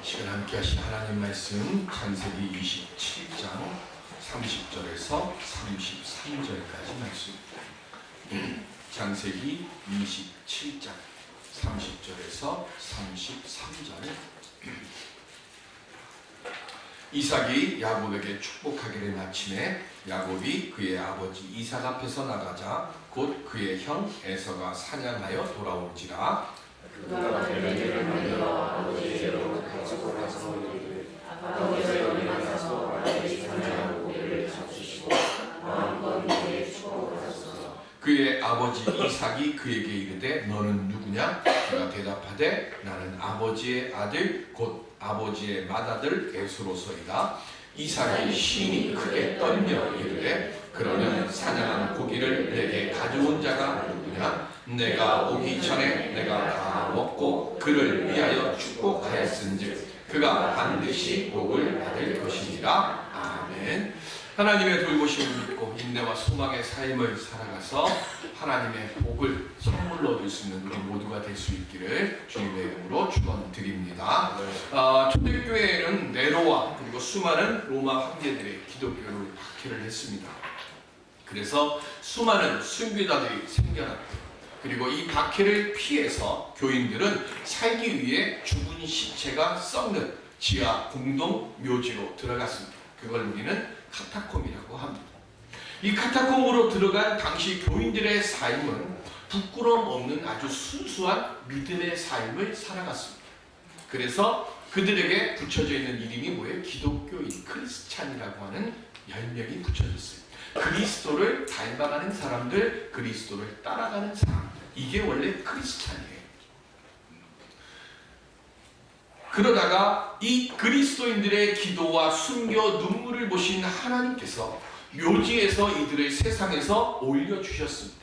시간 함께 하신 하나님 말씀 창세기 27장 30절에서 33절까지 말씀. 창세기 27장 30절에서 33절. 이삭이 야곱에게 축복하기를 마침에 야곱이 그의 아버지 이삭 앞에서 나가자 곧 그의 형 에서가 사냥하여 돌아온지라. 그가 베레를 만들어 아버지에게로 가지고 가서 이르되 아버지의 만나서 아버지 사냥하는 고기를 잡수시고 마음껏 그의 축복을 하소서. 그의 아버지 이삭이 그에게 이르되 너는 누구냐? 그가 대답하되 나는 아버지의 아들 곧 아버지의 맏아들 에서로서이다. 이삭이 심히 크게 떨며 이르되 그러면 사냥하는 고기를 내게 가져온 자가 누구냐? 내가 오기 전에 내가 다 먹고 그를 위하여 축복하였은즉 그가 반드시 복을 받을 것이니라. 아멘. 하나님의 돌보심을 믿고 인내와 소망의 삶을 살아가서 하나님의 복을 선물로 얻을 수 있는 우리 모두가 될 수 있기를 주님의 이름으로 축원드립니다. 초대교회에는 네로와 그리고 수많은 로마 황제들의 기독교를 박해를 했습니다. 그래서 수많은 순교자들이 생겨났고, 그리고 이 박해를 피해서 교인들은 살기 위해 죽은 시체가 썩는 지하 공동 묘지로 들어갔습니다. 그걸 우리는 카타콤이라고 합니다. 이 카타콤으로 들어간 당시 교인들의 삶은 부끄러움 없는 아주 순수한 믿음의 삶을 살아갔습니다. 그래서 그들에게 붙여져 있는 이름이 뭐예요? 기독교인, 크리스찬이라고 하는 별명이 붙여졌어요. 그리스도를 닮아가는 사람들, 그리스도를 따라가는 사람, 이게 원래 크리스찬이에요. 그러다가 이 그리스도인들의 기도와 순교 눈물을 보신 하나님께서 묘지에서 이들을 세상에서 올려주셨습니다.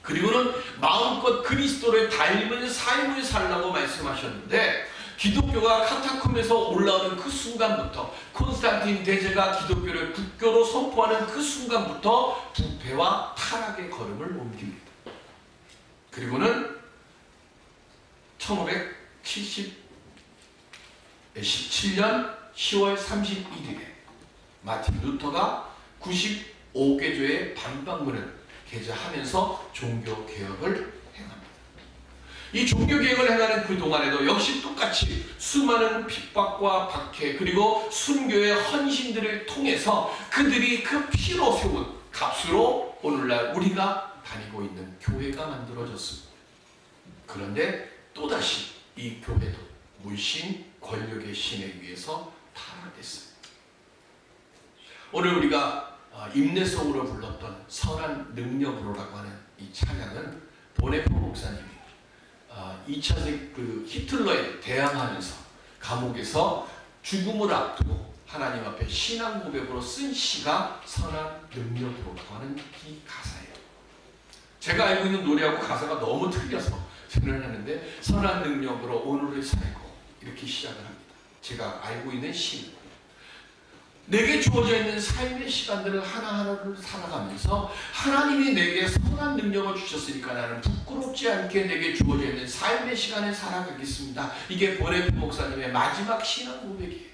그리고는 마음껏 그리스도를 닮은 삶을 살라고 말씀하셨는데, 기독교가 카타콤에서 올라오는 그 순간부터, 콘스탄틴 대제가 기독교를 국교로 선포하는 그 순간부터 부패와 타락의 걸음을 옮깁니다. 그리고는 1517년 10월 31일에 마틴 루터가 95개조의 반박문을 게재하면서 종교개혁을 행합니다. 이 종교개혁을 행하는 그 동안에도 역시 똑같이 수많은 핍박과 박해 그리고 순교의 헌신들을 통해서 그들이 그 피로 세운 값으로 오늘날 우리가 다니고 있는 교회가 만들어졌습니다. 그런데 또다시 이 교회도 물신 권력의 신에 의해서 타락했어요. 오늘 우리가 임내성으로 불렀던 선한 능력으로라고 하는 이 찬양은 보네포 목사님이 2차 그 히틀러에 대항하면서 감옥에서 죽음을 앞두고 하나님 앞에 신앙 고백으로 쓴 시가 선한 능력으로라고 하는 이 가사예요. 제가 알고 있는 노래하고 가사가 너무 틀려서 생각을 하는데, 선한 능력으로 오늘을 살고 이렇게 시작을 합니다. 제가 알고 있는 시, 내게 주어져 있는 삶의 시간들을 하나하나를 살아가면서 하나님이 내게 선한 능력을 주셨으니까 나는 부끄럽지 않게 내게 주어져 있는 삶의 시간을 살아가겠습니다. 이게 보네포 목사님의 마지막 신앙 고백이에요.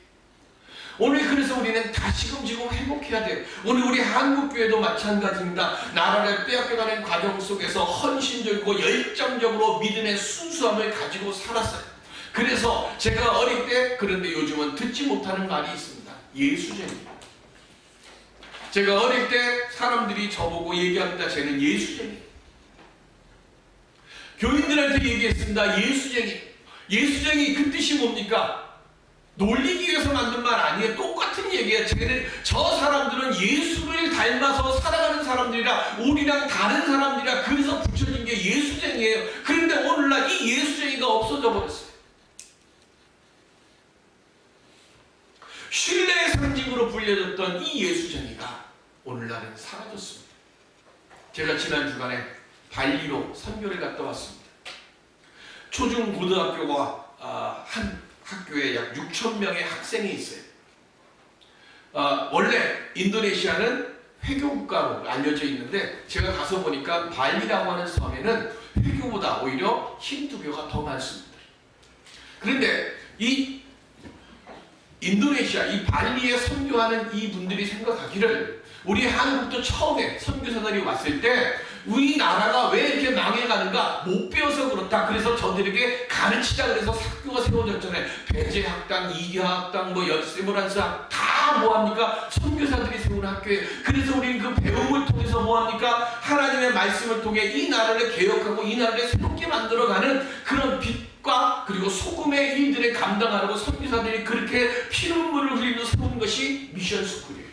오늘 그래서 우리는 다시금 지금 회복해야 돼요. 오늘 우리 한국교회도 마찬가지입니다. 나라를 빼앗겨가는 과정 속에서 헌신적이고 열정적으로 믿음의 순수함을 가지고 살았어요. 그래서 제가 어릴 때, 그런데 요즘은 듣지 못하는 말이 있습니다. 예수쟁이. 제가 어릴 때 사람들이 저보고 얘기합니다. 쟤는 예수쟁이. 교인들한테 얘기했습니다. 예수쟁이. 예수쟁이 그 뜻이 뭡니까? 놀리기 위해서 만든 말 아니에요. 똑같은 얘기예요. 저 사람들은 예수를 닮아서 살아가는 사람들이라, 우리랑 다른 사람들이라, 그래서 붙여진 게 예수쟁이에요. 그런데 오늘날 이 예수쟁이가 없어져 버렸어요. 신뢰의 상징으로 불려졌던 이 예수쟁이가 오늘날은 사라졌습니다. 제가 지난 주간에 발리로 선교를 갔다 왔습니다. 초중고등학교가 한 학교에 약 6,000명의 학생이 있어요. 원래 인도네시아는 회교국가로 알려져 있는데, 제가 가서 보니까 발리라고 하는 섬에는 회교보다 오히려 힌두교가 더 많습니다. 그런데 이 인도네시아 이 발리에 선교하는 이 분들이 생각하기를 우리 한국도 처음에 선교사들이 왔을 때 우리나라가 왜 이렇게 망해가는가 못 배워서 그렇다. 그래서 저들에게 가르치자 그래서 학교가 세워졌잖아요. 배재학당, 이계학당, 뭐 세브란스학 다 뭐합니까? 선교사들이 세운 학교예요. 그래서 우리는 그 배움을 통해서 뭐합니까? 하나님의 말씀을 통해 이 나라를 개혁하고 이 나라를 새롭게 만들어가는 그런 빛과 그리고 소금의 일들을 감당하려고 선교사들이 그렇게 피눈물을 흘리며 세운 것이 미션 스쿨이에요.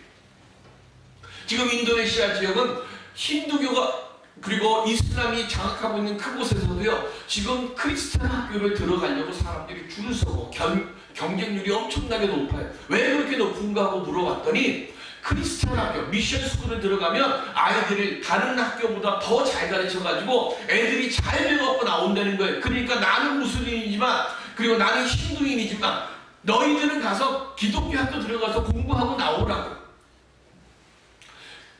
지금 인도네시아 지역은 힌두교가 그리고 이슬람이 장악하고 있는 그곳에서도요, 지금 크리스찬 학교를 들어가려고 사람들이 줄을 서고 경쟁률이 엄청나게 높아요. 왜 그렇게 높은가 하고 물어봤더니 크리스찬 학교, 미션 스쿨을 들어가면 아이들을 다른 학교보다 더 잘 가르쳐가지고 애들이 잘 배워갖고 나온다는 거예요. 그러니까 나는 무슬림이지만 그리고 나는 힌두인이지만 너희들은 가서 기독교 학교 들어가서 공부하고 나오라고.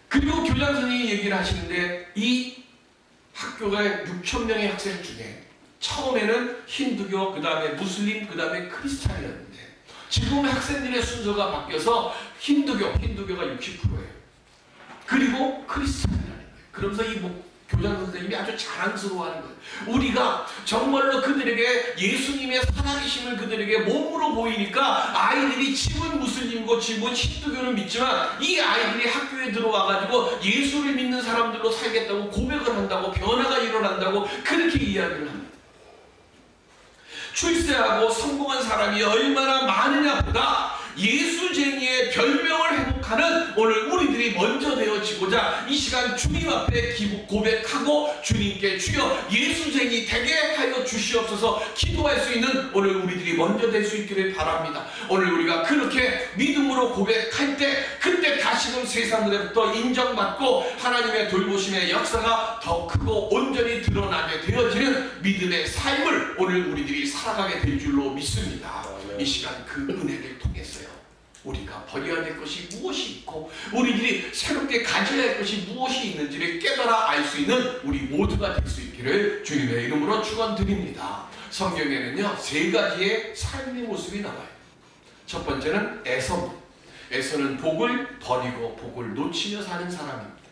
그리고 교장 선생님이 얘기를 하시는데 이 학교가 6,000명의 학생 중에 처음에는 힌두교, 그 다음에 무슬림, 그 다음에 크리스찬이었는데 지금 학생들의 순서가 바뀌어서 힌두교가 60%예요. 그리고 크리스찬이라는 거예요. 그러면서 이 교장 선생님이 아주 자랑스러워하는 거예요. 우리가 정말로 그들에게 예수님의 살아계심을 그들에게 몸으로 보이니까 아이들이 집은 무슬림이고 집은 힌두교를 믿지만 이 아이들이 학교에 들어와가지고 예수를 믿는 사람들로 살겠다고 고백을 한다고 변화가 일어난다고 그렇게 이야기를 합니다. 출세하고 성공한 사람이 얼마나 많으냐보다 예수쟁이의 별명을 회복하는 오늘 우리들이 먼저 되어지고자 이 시간 주님 앞에 고백하고 주님께 주여 예수쟁이 되게 하여 주시옵소서 기도할 수 있는 오늘 우리들이 먼저 될 수 있기를 바랍니다. 오늘 우리가 그렇게 믿음으로 고백할 때 그때 다시금 세상으로부터 인정받고 하나님의 돌보심의 역사가 더 크고 온전히 드러나게 되어지는 믿음의 삶을 오늘 우리들이 살아가게 될 줄로 믿습니다. 이 시간 그 은혜를 통해서요, 우리가 버려야 될 것이 무엇이 있고 우리들이 새롭게 가져야 할 것이 무엇이 있는지를 깨달아 알 수 있는 우리 모두가 될 수 있기를 주님의 이름으로 축원드립니다. 성경에는요 3가지의 삶의 모습이 나와요. 첫 번째는 에서입니다. 에서는 복을 버리고 복을 놓치며 사는 사람입니다.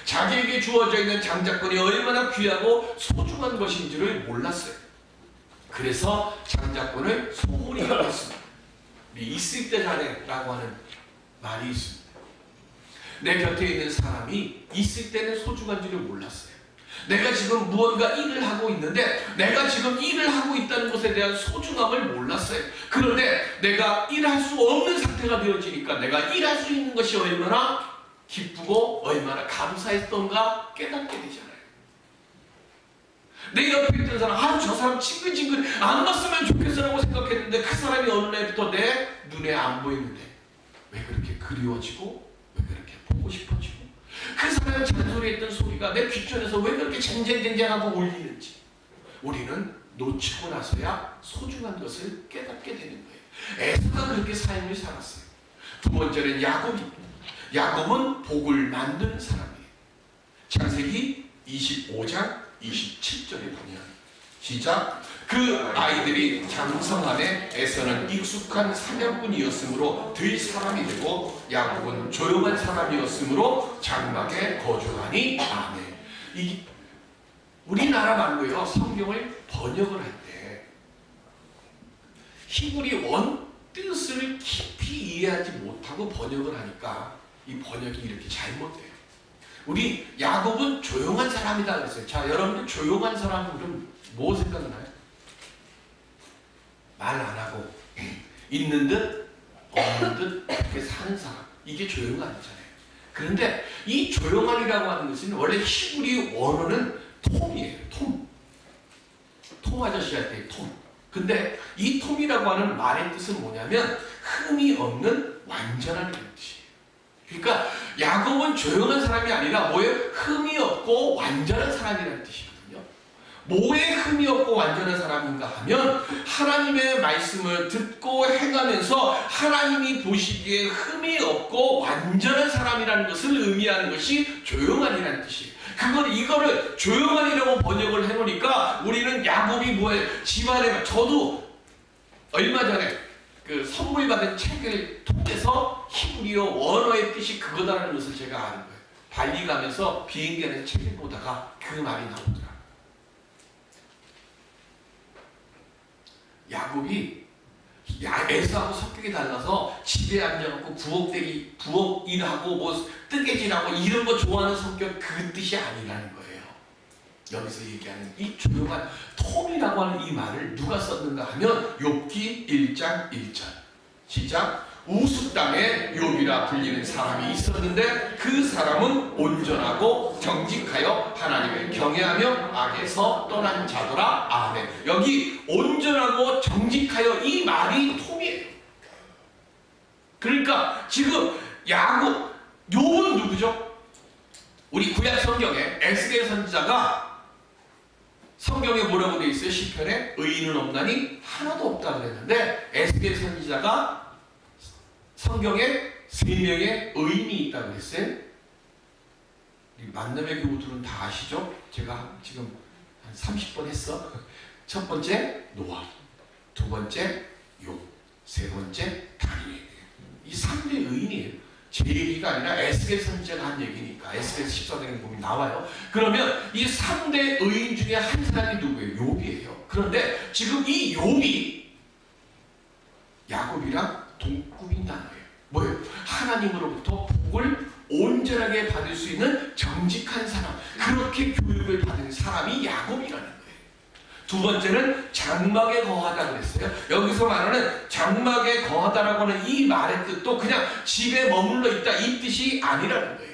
자기에게 주어져 있는 장자권이 얼마나 귀하고 소중한 것인지를 몰랐어요. 그래서 장자권을 소홀히 여겼습니다. 있을 때 잘해라고 하는 말이 있습니다. 내 곁에 있는 사람이 있을 때는 소중한 줄을 몰랐어요. 내가 지금 무언가 일을 하고 있는데 내가 지금 일을 하고 있다는 것에 대한 소중함을 몰랐어요. 그런데 내가 일할 수 없는 상태가 되어지니까 내가 일할 수 있는 것이 얼마나 기쁘고 얼마나 감사했던가 깨닫게 되잖아요. 내 옆에 있던 사람, 저 사람 징글징글 안 봤으면 좋겠어라고 생각했는데 그 사람이 어느 날부터 내 눈에 안 보이는데 왜 그렇게 그리워지고 왜 그렇게 보고 싶어지고 그 사람이 잔소리했던 소리가 내 귓전에서 왜 그렇게 쟁쟁쟁쟁하고 울리는지 우리는 놓치고 나서야 소중한 것을 깨닫게 되는 거예요. 에서가 그렇게 삶을 살았어요. 두 번째는 야곱입니다. 야곱은 복을 만든 사람이에요. 창세기 25장 27절에 보면 시작. 그 아이들이 장성함에 에서는 익숙한 사냥꾼이었으므로 들 사람이 되고 야곱은 조용한 사람이었으므로 장막에 거주하니. 아멘. 이 우리나라 말로요 성경을 번역을 할 때 히브리 원 뜻을 깊이 이해하지 못하고 번역을 하니까 이 번역이 이렇게 잘못돼요. 우리 야곱은 조용한 사람이다 그랬어요. 자, 여러분들 조용한 사람은 그럼 뭐 생각나요? 말 안 하고 있는 듯 없는 듯 이렇게 사는 사람, 이게 조용한이잖아요. 그런데 이 조용한이라고 하는 것은 원래 히브리 원어는 톰이에요. 톰 아저씨 할 때 톰. 근데 이 톰이라고 하는 말의 뜻은 뭐냐면 흠이 없는 완전한 뜻이에요. 그러니까 야곱은 조용한 사람이 아니라 뭐예요? 흠이 없고 완전한 사람이라는 뜻이거든요. 뭐에 흠이 없고 완전한 사람인가 하면 하나님의 말씀을 듣고 행하면서 하나님이 보시기에 흠이 없고 완전한 사람이라는 것을 의미하는 것이 조용한이라는 뜻이에요. 이거를 조용한이라고 번역을 해놓으니까 우리는 야곱이 뭐예요? 집안에, 저도 얼마 전에 그 선물 받은 책을 통해서 히브리어 원어의 뜻이 그거다라는 것을 제가 아는 거예요. 발리 가면서 비행기 안에서 책을 보다가 그 말이 나오더라. 야곱이 에서하고 성격이 달라서 집에 앉아갖고 부엌 일하고 뭐 뜨개질하고 이런 거 좋아하는 성격, 그 뜻이 아니라는 거예요. 여기서 얘기하는 이 조용한 톰이라고 하는 이 말을 누가 썼는가 하면 욥기 1장 1절. 시작. 우스 땅에 욥이라 불리는 사람이 있었는데 그 사람은 온전하고 정직하여 하나님을 경외하며 악에서 떠난 자더라. 아멘. 여기 온전하고 정직하여 이 말이 톰이에요. 그러니까 지금 욥은 누구죠? 우리 구약 성경에 에스겔 선지자가 성경에 뭐라고 되어 있어요? 시편에 의인은 없나니 하나도 없다 그랬는데 에스겔 선지자가 성경에 3명의 의인이 있다고 했어요. 만남의 교우들은 다 아시죠? 제가 지금 한 30번 했어. 첫 번째 노아, 두 번째 욥, 세 번째 다니엘. 이 3대 의인이에요. 제 얘기가 아니라 에스겔 선지자가 한 얘기니까 에스겔 14장에 보면 나와요. 그러면 이 3대 의인 중에 한 사람이 누구예요? 욥이에요. 그런데 지금 이 욥이 야곱이랑 동급인 단어예요. 뭐예요? 하나님으로부터 복을 온전하게 받을 수 있는 정직한 사람, 그렇게 교육을 받은 사람이 야곱이라는 거예요. 두 번째는 장막에 거하다 그랬어요. 여기서 말하는 장막에 거하다라고 하는 이 말의 뜻도 그냥 집에 머물러 있다 이 뜻이 아니라는 거예요.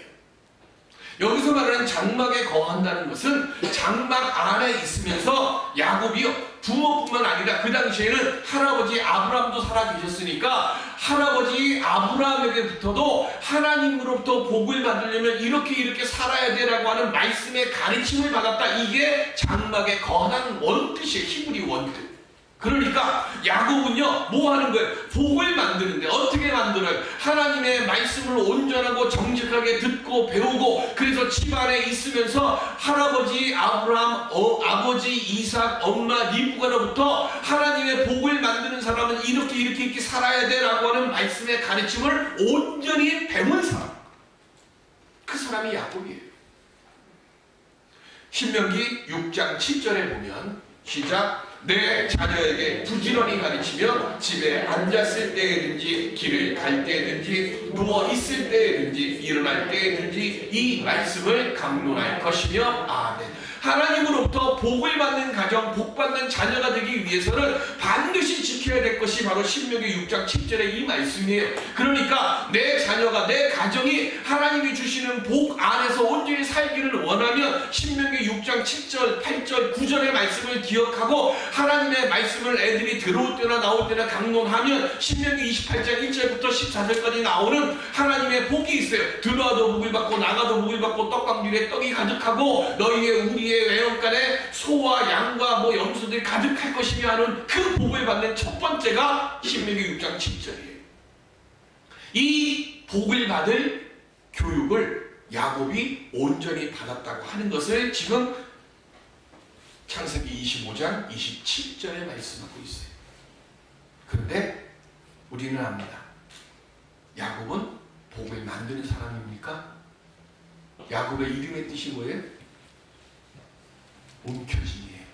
여기서 말하는 장막에 거한다는 것은 장막 안에 있으면서 야곱이요, 부모뿐만 아니라 그 당시에는 할아버지 아브라함도 살아 계셨으니까 할아버지 아브라함에게부터도 하나님으로부터 복을 받으려면 이렇게 살아야 되라고 하는 말씀의 가르침을 받았다. 이게 장막에 거하다는 원뜻이에요. 히브리 원뜻. 그러니까 야곱은요 뭐 하는 거예요? 복을 만드는데 어떻게 만들어요? 하나님의 말씀을 온전하고 정직하게 듣고 배우고, 그래서 집안에 있으면서 할아버지 아브라함, 아버지 이삭, 엄마 리브가로부터 하나님의 복을 만드는 사람은 이렇게 살아야 돼 라고 하는 말씀의 가르침을 온전히 배운 사람, 그 사람이 야곱이에요. 신명기 6장 7절에 보면 시작. 내 자녀에게 부지런히 가르치며 집에 앉았을 때에든지 길을 갈 때에든지 누워 있을 때에든지 일어날 때에든지 이 말씀을 강론할 것이며 아멘. 하나님으로부터 복을 받는 가정, 복받는 자녀가 되기 위해서는 반드시 지켜야 될 것이 바로 신명기 6장 7절의 이 말씀이에요. 그러니까 내 자녀가, 내 가정이 하나님이 주시는 복 안에서 온전히 살기를 원하면 신명기 6장 7절, 8절, 9절의 말씀을 기억하고 하나님의 말씀을 애들이 들어올 때나 나올 때나 강론하면 신명기 28장 1절부터 14절까지 나오는 하나님의 복이 있어요. 들어와도 복을 받고 나가도 복을 받고 떡방줄에 떡이 가득하고 너희의 우리의 외양간에 소와 양과 뭐 염소들이 가득할 것이며 하는 그 복을 받는 첫 번째가 신명기 6장 7절이에요. 이 복을 받을 교육을 야곱이 온전히 받았다고 하는 것을 지금 창세기 25장 27절에 말씀하고 있어요. 그런데 우리는 압니다. 야곱은 복을 만드는 사람입니까? 야곱의 이름의 뜻이 뭐예요? 움켜짐이에요.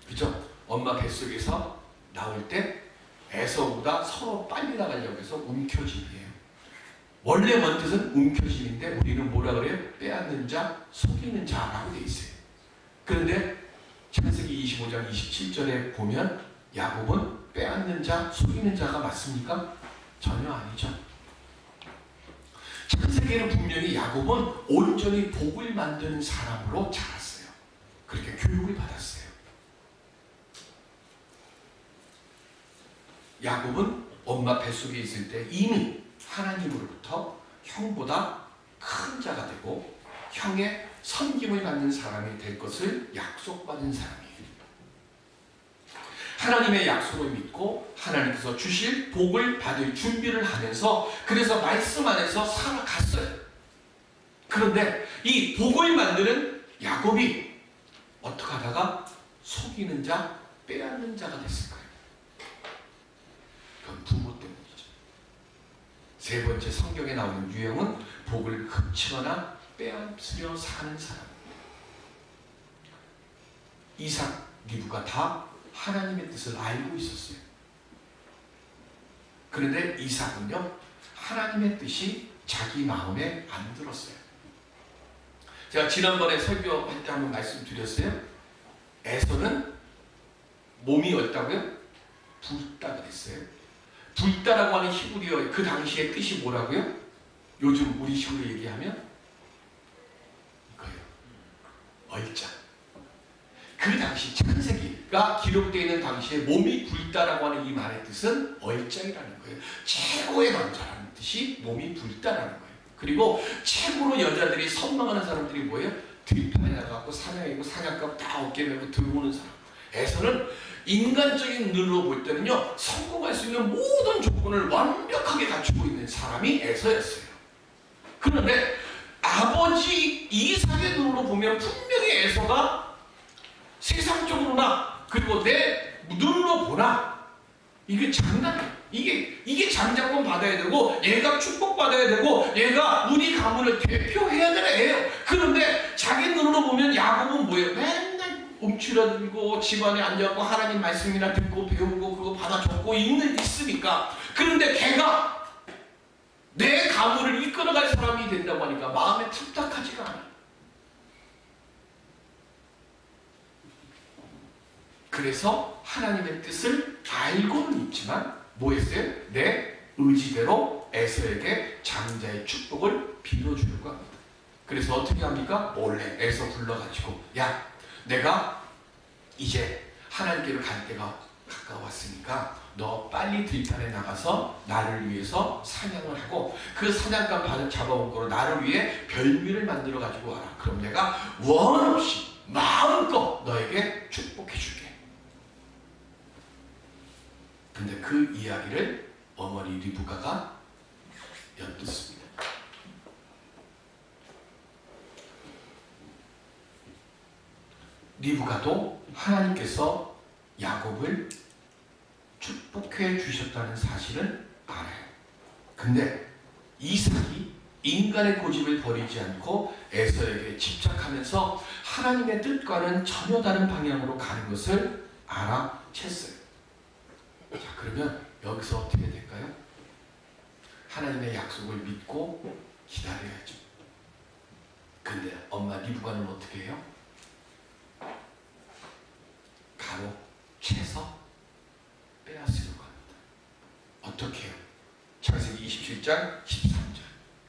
그죠? 엄마 뱃속에서 나올 때 에서보다 서로 빨리 나가려고 해서 움켜짐이에요. 원래 원뜻은 움켜짐인데 우리는 뭐라 그래요? 빼앗는 자, 속이는 자라고 돼 있어요. 그런데 창세기 25장 27절에 보면 야곱은 빼앗는 자, 속이는 자가 맞습니까? 전혀 아니죠. 창세기에는 분명히 야곱은 온전히 복을 만드는 사람으로 자랐어요. 그렇게 교육을 받았어요. 야곱은 엄마 뱃속에 있을 때 이미 하나님으로부터 형보다 큰 자가 되고 형의 섬김을 받는 사람이 될 것을 약속받은 사람이에요. 하나님의 약속을 믿고 하나님께서 주실 복을 받을 준비를 하면서 그래서 말씀 안에서 살아갔어요. 그런데 이 복을 만드는 야곱이 어떻게 하다가 속이는 자, 빼앗는 자가 됐을 거예요. 부모 때문이죠. 세 번째 성경에 나오는 유형은 복을 훔치거나 빼앗으려 사는 사람. 이삭, 리브가 다 하나님의 뜻을 알고 있었어요. 그런데 이삭은요, 하나님의 뜻이 자기 마음에 안 들었어요. 제가 지난번에 설교할 때 한번 말씀드렸어요. 에서는 몸이 어디다고요? 붉다 그랬어요. 붉다라고 하는 히브리어 그 당시의 뜻이 뭐라고요? 요즘 우리식으로 얘기하면 이거예요. 얼짱. 그 당시 창세기가 기록되어 있는 당시에 몸이 붉다라고 하는 이 말의 뜻은 얼짱이라는 거예요. 최고의 남자라는 뜻이 몸이 붉다라는 거예요. 그리고 최고로 여자들이 선망하는 사람들이 뭐예요? 들판에 나가고 사냥이고 사냥감 다 어깨 메고 들어오는 사람. 에서는 인간적인 눈으로 볼 때는요, 성공할 수 있는 모든 조건을 완벽하게 갖추고 있는 사람이 에서였어요. 그런데 아버지 이삭의 눈으로 보면 분명히 에서가 세상적으로나 그리고 내 눈으로 보나 이게 장난이에요. 이게 장자권 받아야 되고 얘가 축복받아야 되고 얘가 우리 가문을 대표해야 되는 애예요. 그런데 자기 눈으로 보면 야곱은 뭐예요? 맨날 움츠러들고 집안에 앉아서 하나님 말씀이나 듣고 배우고 그거 받아 적고 있으니까. 그런데 걔가 내 가문을 이끌어갈 사람이 된다고 하니까 마음에 탑탁하지가 않아요. 그래서 하나님의 뜻을 알고는 있지만 뭐 했어요? 내 의지대로 에서에게 장자의 축복을 빌어주려고 합니다. 그래서 어떻게 합니까? 몰래 에서 불러가지고, 야, 내가 이제 하나님께로 갈 때가 가까웠으니까 너 빨리 들판에 나가서 나를 위해서 사냥을 하고 그 사냥감 잡아온 거로 나를 위해 별미를 만들어 가지고 와라. 그럼 내가 원 없이 마음껏 너에게 축복해 줄게. 근데 그 이야기를 어머니 리브가가 엿듣습니다. 리브가도 하나님께서 야곱을 축복해 주셨다는 사실을 알아요. 근데 이삭이 인간의 고집을 버리지 않고 에서에게 집착하면서 하나님의 뜻과는 전혀 다른 방향으로 가는 것을 알아챘어요. 자, 그러면 여기서 어떻게 될까요? 하나님의 약속을 믿고 기다려야죠. 근데 엄마 리브가는 어떻게 해요? 가로 채서 빼앗으려고 합니다. 어떻게 해요? 창세기 27장 13절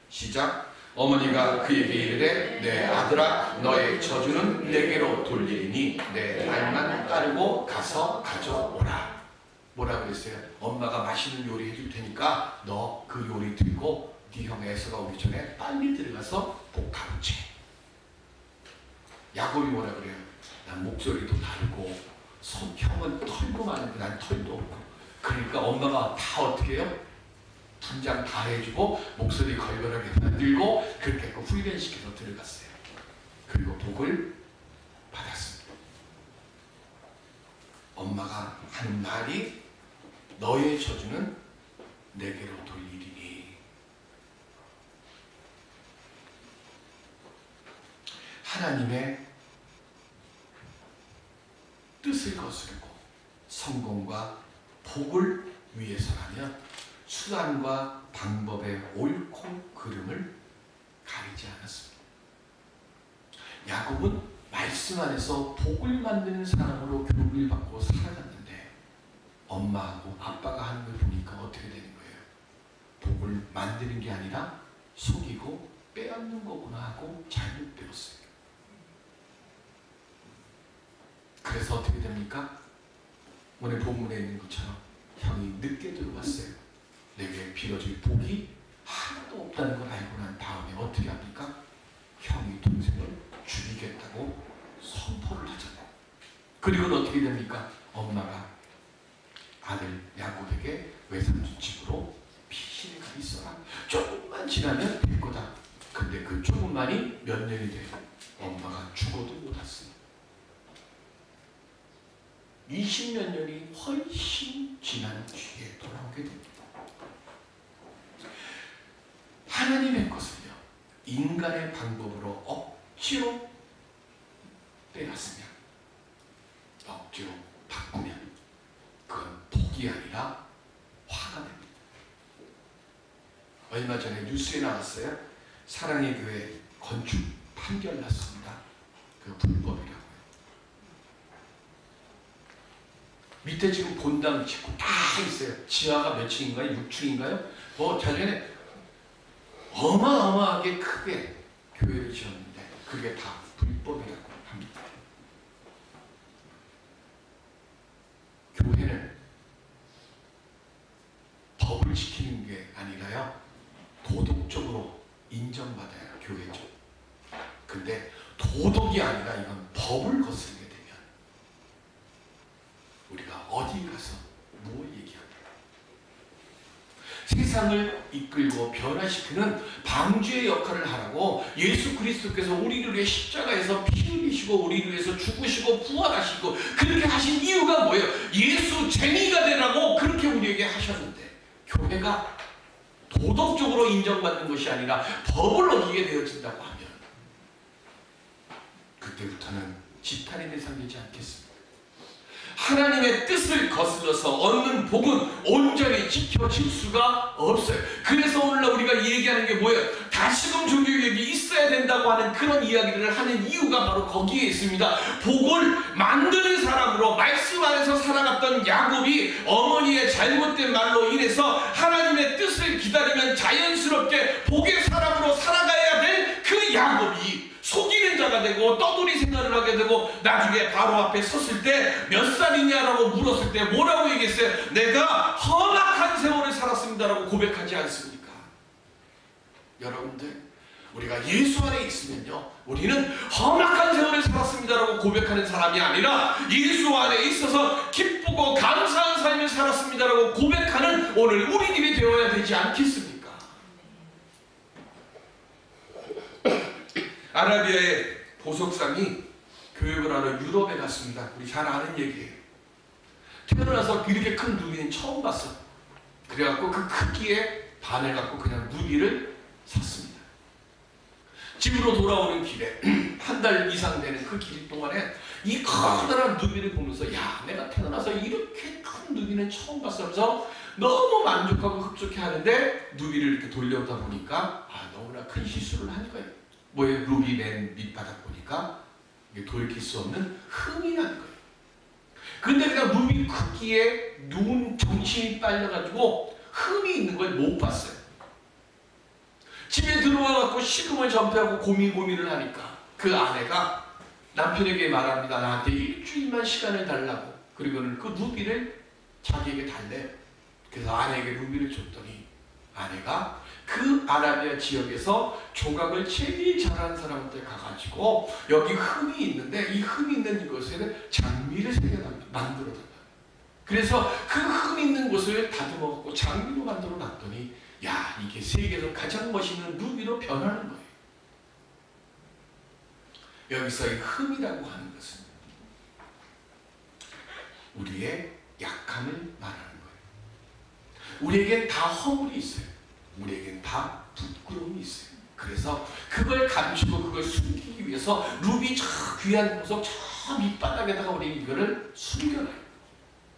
시작. 어머니가 그에게 이르되 내 아들아 너의 저주는 내게로 돌리리니 내 말만 따르고 가서 가져오라. 뭐라 그랬어요? 엄마가 맛있는 요리 해줄 테니까 너 그 요리 들고 네 형 에서가 오기 전에 빨리 들어가서 복하고 채. 야곱이 뭐라 그래요? 난 목소리도 다르고 형은 털도 많은데 난 털도 없고. 그러니까 엄마가 다 어떻게 해요? 분장 다 해주고 목소리 걸걸하게 만들고 그렇게 훈련시켜서 들어갔어요. 그리고 복을 받았습니다. 엄마가 하는 말이 너의 저주는 내게로 돌리리니. 하나님의 뜻을 거스르고 성공과 복을 위해서라면 수단과 방법의 옳고 그름을 가리지 않았습니다. 야곱은 말씀 안에서 복을 만드는 사람으로 교육을 받고 살아갔는데 엄마하고 아빠가 하는 걸 보니까 어떻게 되는 거예요? 복을 만드는 게 아니라 속이고 빼앗는 거구나 하고 잘못 배웠어요. 그래서 어떻게 됩니까? 오늘 본문에 있는 것처럼 형이 늦게 들어왔어요. 내게 빌어줄 복이 하나도 없다는 걸 알고 난 다음에 어떻게 합니까? 형이 동생을 죽이겠다고 선포를 하잖아요. 그리고는 어떻게 됩니까? 엄마가 아들 야곱에게 외삼촌 집으로 피신을 가 있어라. 조금만 지나면 될 거다. 근데 그 조금만이 몇 년이 돼요. 엄마가 죽어도 못 왔어요. 20몇 년이 훨씬 지난 뒤에 돌아오게 됩니다. 하나님의 것을요, 인간의 방법으로 억지로 빼앗으면, 억지로 바꾸면 그건 복이 아니라 화가 됩니다. 얼마 전에 뉴스에 나왔어요. 사랑의 교회 건축 판결 났습니다. 그 불법이라고요. 밑에 지금 본당 짓고 다 있어요. 지하가 몇 층인가요? 6층인가요? 작년에 어마어마하게 크게 교회를 지었는데 그게 다 불법이라고 합니다. 교회는 법을 지키는 게 아니라요, 도덕적으로 인정받아야 교회죠. 근데 도덕이 아니라 이건 법을 거스르게 되면 우리가 어디 가서 뭘 얘기합니까? 세상을 이끌고 변화시키는 방주의 역할을 하라고 예수 그리스도께서 우리를 위해 십자가에서 피 흘리시고 우리를 위해서 죽으시고 부활하시고 그렇게 하신 이유가 뭐예요? 예수 쟁이가 되라고 그렇게 우리에게 하셨는데, 교회가 도덕적으로 인정받는 것이 아니라 법을 어기게 되어진다고 하면 그때부터는 지탄의 대상이 되지 않겠습니까? 하나님의 뜻을 거슬러서 얻는 복은 온전히 지켜질 수가 없어요. 그래서 오늘날 우리가 얘기하는 게 뭐예요? 다시금 종교개혁이 있어야 된다고 하는 그런 이야기들을 하는 이유가 바로 거기에 있습니다. 복을 만드는 사람으로 말씀 안에서 살아갔던 야곱이 어머니의 잘못된 말로 인해서 하나님의 뜻을 기다리면 자연스럽게 복의 사람으로 살아가야 될 그 야곱이 속이는 자가 되고 떠돌이 생활을 하게 되고 나중에 바로 앞에 섰을 때 몇 살이냐라고 물었을 때 뭐라고 얘기했어요? 내가 험악한 세월을 살았습니다라고 고백하지 않습니까? 여러분들, 우리가 예수 안에 있으면요, 우리는 험악한 세월을 살았습니다라고 고백하는 사람이 아니라 예수 안에 있어서 기쁘고 감사한 삶을 살았습니다라고 고백하는 오늘 우리들이 되어야 되지 않겠습니까? 아라비아의 보석상이 교육을 하러 유럽에 갔습니다. 우리 잘 아는 얘기예요. 태어나서 이렇게 큰 누비는 처음 봤어. 그래갖고 그 크기에 반해갖고 그냥 누비를 샀습니다. 집으로 돌아오는 길에 한 달 이상 되는 그 길 동안에 이 커다란 누비를 보면서, 야, 내가 태어나서 이렇게 큰 누비는 처음 봤어 하면서 너무 만족하고 흡족해 하는데, 누비를 이렇게 돌려다 보니까 너무나 큰 실수를 한 거예요. 뭐예요? 루비 맨 밑바닥 보니까 이게 돌이킬 수 없는 흠이 난 거예요. 근데 그냥 루비 크기에 눈 정신이 빨려가지고 흠이 있는 걸 못 봤어요. 집에 들어와갖고 식음을 전폐하고 고민을 하니까 그 아내가 남편에게 말합니다. 나한테 일주일만 시간을 달라고. 그리고는 그 루비를 자기에게 달래요. 그래서 아내에게 루비를 줬더니 아내가 그 아라비아 지역에서 조각을 제일 잘하는 사람한테 가가지고 여기 흠이 있는데 이 흠 있는 이곳에는 장미를 만들어달라. 그래서 그 흠 있는 곳을 다듬어갖고 장미로 만들어 놨더니, 야, 이게 세계에서 가장 멋있는 루비로 변하는 거예요. 여기서 이 흠이라고 하는 것은 우리의 약함을 말하는 거예요. 우리에겐 다 허물이 있어요. 우리에겐 다 부끄러움이 있어요. 그래서 그걸 감추고 그걸 숨기기 위해서 루비 저 귀한 보석 저 밑바닥에다가 우리 이거를 숨겨놔요.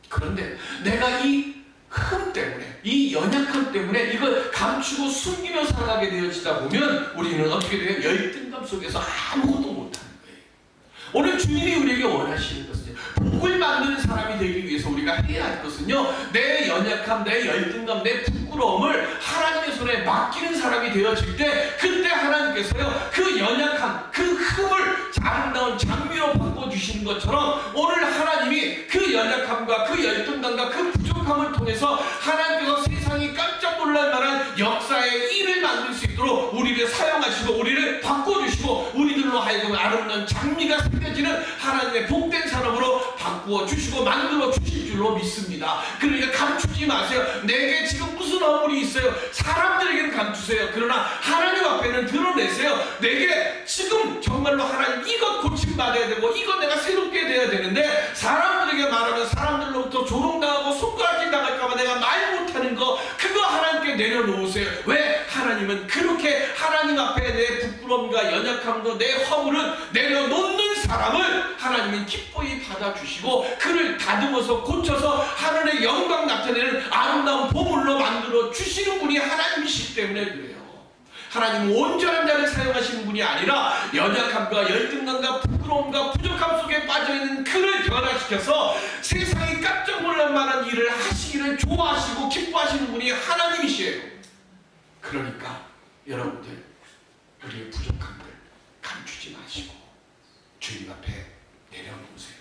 그런데 내가 이 흠 때문에, 이 연약함 때문에 이걸 감추고 숨기며 살아가게 되어지다 보면 우리는 어떻게 돼요? 열등감 속에서 아무것도 못하는 거예요. 오늘 주님이 우리에게 원하시는 것은요, 복을 만드는 사람이 되기 위해서 우리가 해야 할 것은요, 내 연약함, 내 열등감, 내 부끄러움을 하나님의 손에 맡기는 사람이 되어질 때, 그때 하나님께서요, 그 연약함, 그 흠을 아름다운 장미로 바꿔주시는 것처럼 오늘 하나님이 그 연약함과 그 열등감과 그 부족함을 통해서 하나님께서 세상이 깜짝 놀랄 만한 역사의 일을 만들 수 있도록 우리를 사용하시고 우리를 바꿔주시고 우리들로 하여금 아름다운 장미가 새겨지는 하나님의 복된 사람으로 바꾸어 주시고 만들어 주실 줄로 믿습니다. 그러니까 감추지 마세요. 내게 지금 무슨 허물이 있어요? 사람들에게는 감추세요. 그러나 하나님 앞에는 드러내세요. 내게 지금 정말로 하나님 이것 고침받아야 되고 이것 내가 새롭게 돼야 되는데 사람들에게 말하면 조롱당하고 손가락질 당할까봐 내가 말 못하는 거, 그거 하나님께 내려놓으세요. 왜? 하나님은 그렇게 하나님 앞에 내 부끄러움과 연약함도 내 허물은 내려놓는 사람을 하나님은 기뻐히 받아주시고 그를 다듬어서 고쳐서 하늘의 영광 나타내는 아름다운 보물로 만들어 주시는 분이 하나님이시기 때문에 그래요. 하나님은 온전한 자를 사용하시는 분이 아니라 연약함과 열등감과 부끄러움과 부족함 속에 빠져있는 그를 변화시켜서 세상이 깜짝 놀랄 만한 일을 하시기를 좋아하시고 기뻐하시는 분이 하나님이시에요. 그러니까 여러분들, 우리의 부족함들 감추지 마시고 주님 앞에 내려놓으세요.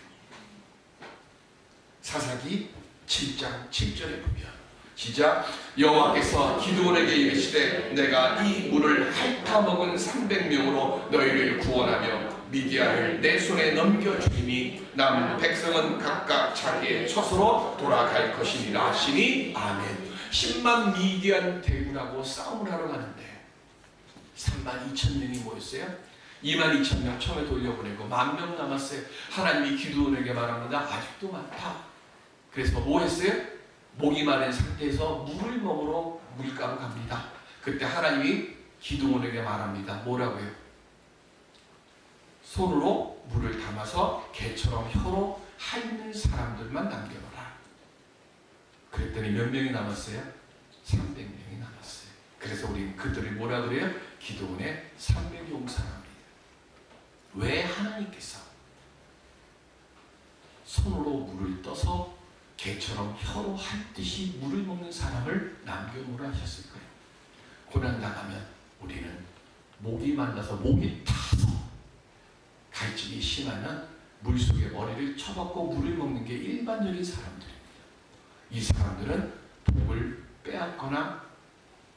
사사기 7장 7절에 보면 시작. 여호와께서 기드온에게 이르시되 내가 이 물을 핥아먹은 300명으로 너희를 구원하며 미디안을 내 손에 넘겨주리니 남은 백성은 각각 자기의 처소로 돌아갈 것이니라 하시니 아멘. 10만 미디안 대군하고 싸움을 하러 가는데 32,000명이 모였어요. 22,000명 처음에 돌려보내고 10,000명 남았어요. 하나님이 기드온에게 말합니다. 아직도 많다. 그래서 뭐 했어요? 목이 마른 상태에서 물을 먹으러 물가로 갑니다. 그때 하나님이 기드온에게 말합니다. 뭐라고요? 손으로 물을 담아서 개처럼 혀로 핥는 사람들만 남겨놓으라. 그랬더니 몇 명이 남았어요? 300명이 남았어요. 그래서 우리는 그들을 뭐라 그래요? 기드온의 300용사랍니다. 왜 하나님께서 손으로 물을 떠서 개처럼 혀로 핥듯이 물을 먹는 사람을 남겨놓으라 하셨을까요? 고난당하면 우리는 목이 말라서 목이 타서 갈증이 심하면 물속에 머리를 쳐박고 물을 먹는 게 일반적인 사람들입니다. 이 사람들은 복을 빼앗거나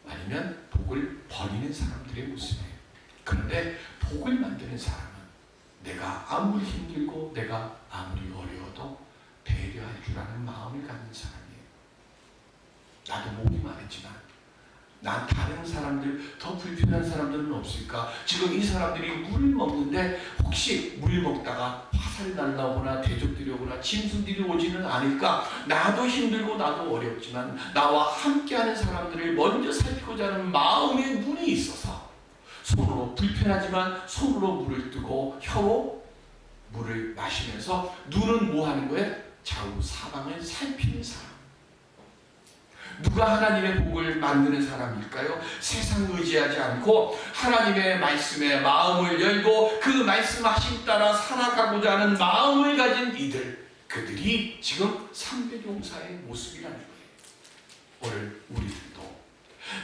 아니면 복을 버리는 사람들의 모습이에요. 그런데 복을 만드는 사람은 내가 아무리 힘들고 내가 아무리 어려워도 배려할 줄 아는 마음을 갖는 사람이에요. 나도 목이 마르지만 난 다른 사람들, 더 불편한 사람들은 없을까? 지금 이 사람들이 물을 먹는데 혹시 물 먹다가 화살이 날라오거나 대적들이 오거나 짐승들이 오지는 않을까? 나도 힘들고 나도 어렵지만 나와 함께하는 사람들을 먼저 살피고자 하는 마음의 눈이 있어서 손으로 불편하지만 손으로 물을 뜨고 혀로 물을 마시면서 눈은 뭐 하는 거예요? 좌우 사방을 살피는 사람. 누가 하나님의 복을 만드는 사람일까요? 세상 의지하지 않고 하나님의 말씀에 마음을 열고 그 말씀하심 따라 살아가고자 하는 마음을 가진 이들, 그들이 지금 300용사의 모습이라는 거예요. 오늘 우리들도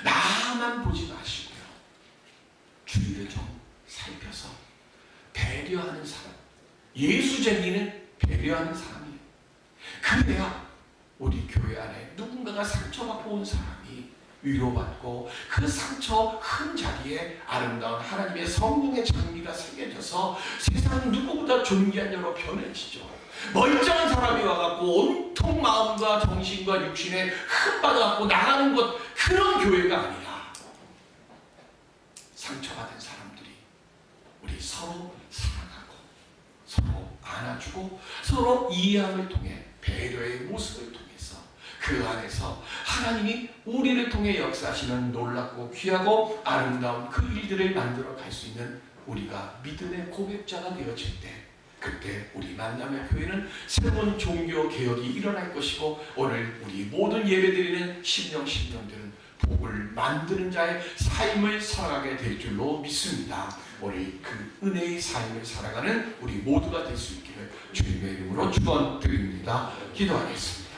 나만 보지 마시고요, 주위를 좀 살펴서 배려하는 사람, 예수쟁이는 배려하는 사람이에요. 그래야 우리 교회 안에 누군가가 상처받고 온 사람이 위로받고 그 상처 큰 자리에 아름다운 하나님의 성령의 장미가 새겨져서 세상 누구보다 존귀한 자로 변해지죠. 멀쩡한 사람이 와갖고 온통 마음과 정신과 육신에 흠받아갖고 나가는 것, 그런 교회가 아니라 상처받은 사람들이 우리 서로 사랑하고 서로 안아주고 서로 이해함을 통해 배려의 모습을 통해서 그 안에서 하나님이 우리를 통해 역사하시는 놀랍고 귀하고 아름다운 그 일들을 만들어 갈 수 있는 우리가 믿음의 고백자가 되어질 때, 그때 우리 만남의 교회는 새로운 종교 개혁이 일어날 것이고 오늘 우리 모든 예배드리는 심령들은 복을 만드는 자의 삶을 살아가게 될 줄로 믿습니다. 우리 그 은혜의 삶을 살아가는 우리 모두가 될 수 있기를 주님의 이름으로 축원드립니다. 기도하겠습니다.